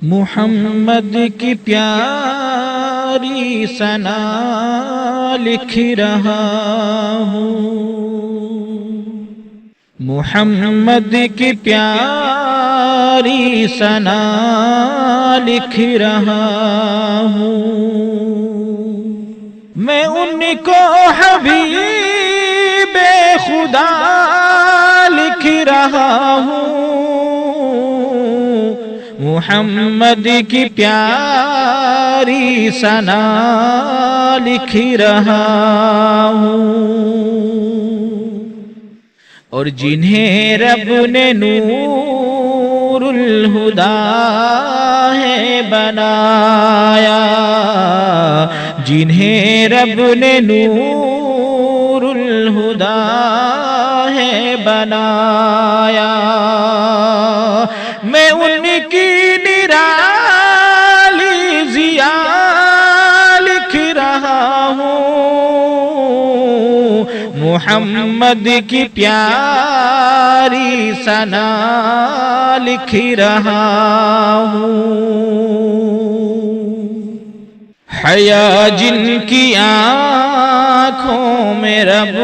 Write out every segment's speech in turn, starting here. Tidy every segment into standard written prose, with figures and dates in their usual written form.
محمد کی پیاری ثنا لکھ رہا ہوں، محمد کی پیاری ثنا لکھ رہا ہوں، میں ان کو حبیب خدا لکھ رہا ہوں، محمد کی پیاری ثنا لکھ رہا ہوں، اور جنہیں رب نے نور الہدی ہے بنایا، جنہیں رب نے نور الہدی ہے بنایا، میں ان کی نرالی ضیا لکھ رہا ہوں، محمد کی پیاری ثنا لکھ رہا ہوں، حیا جن کی آنکھوں میں رب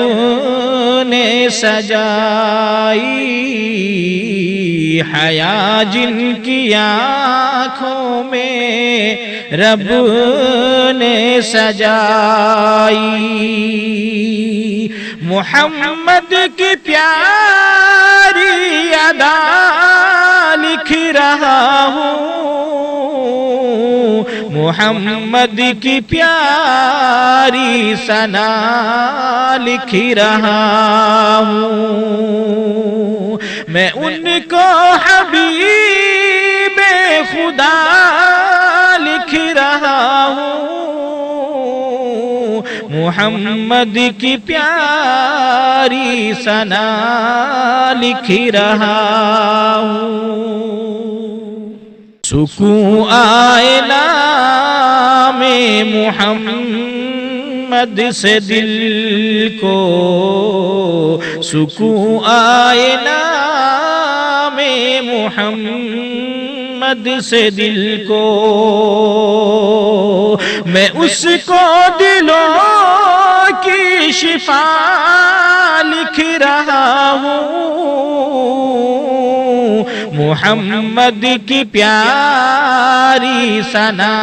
نے سجائی، حیا جن کی آنکھوں میں رب نے سجائی، محمد کی پیاری ادا لکھ رہا ہوں، محمد کی پیاری ثنا لکھ رہا ہوں، میں ان کو حبیب خدا لکھ رہا ہوں، محمد کی پیاری ثنا لکھ رہا ہوں، سکون آئے نام محمد سے دل کو، سکون آئے نام محمد سے دل کو، میں اس کو دلوں کی شفا لکھ رہا ہوں، محمد کی پیاری ثنا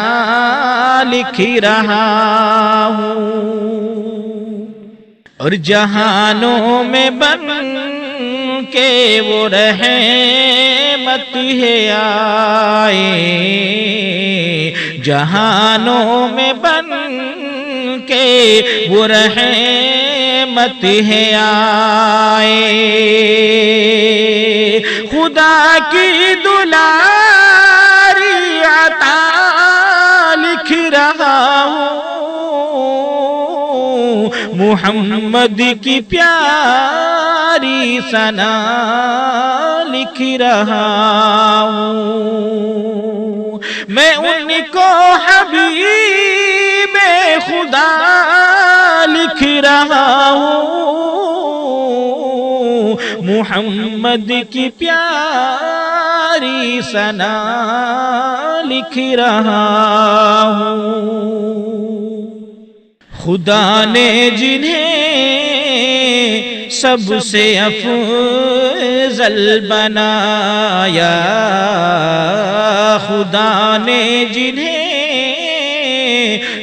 لکھ رہا ہوں، اور جہانوں میں بن کے وہ رحمت ہے آئے، جہانوں میں بن کے وہ رحمت ہے آئے، خدا کی دلاری عطا لکھ رہا ہوں، محمد کی پیاری ثنا لکھ رہا ہوں، میں ان کو حبیب خدا لکھ رہا ہوں، محمد کی پیاری ثنا لکھ رہا ہوں، خدا نے جنہیں سب سے افضل بنایا، خدا نے جنہیں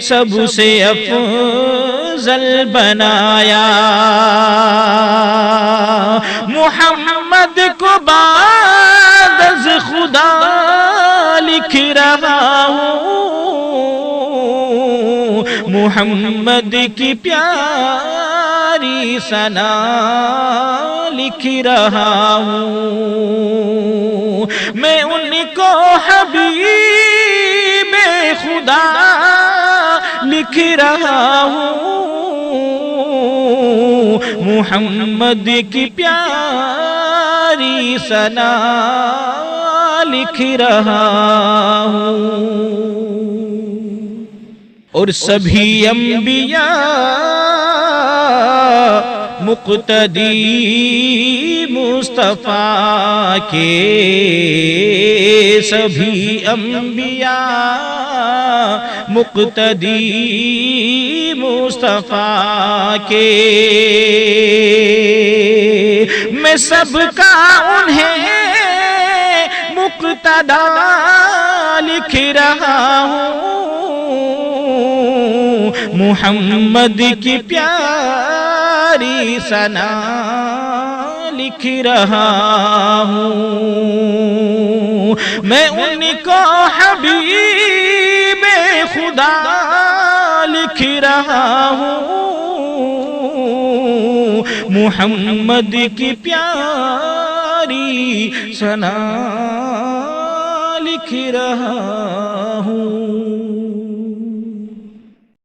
سب سے افضل بنایا، محمد کو بعد از خدا لکھ رہا ہوں، محمد کی پیاری ثنا لکھ رہا ہوں، میں ان کو حبیب خدا لکھ رہا ہوں، محمد کی پیاری ثنا لکھ رہا ہوں، اور سبھی انبیاء مقتدی مصطفیٰ کے سبھی انبیاء مقتدی مصطفیٰ کے میں سب کا انہیں مقتدا لکھ رہا ہوں محمد کی پیاری ثنا لکھ رہا ہوں میں ان کو حبیب خدا لکھ رہا ہوں محمد کی پیاری ثنا لکھ رہا ہوں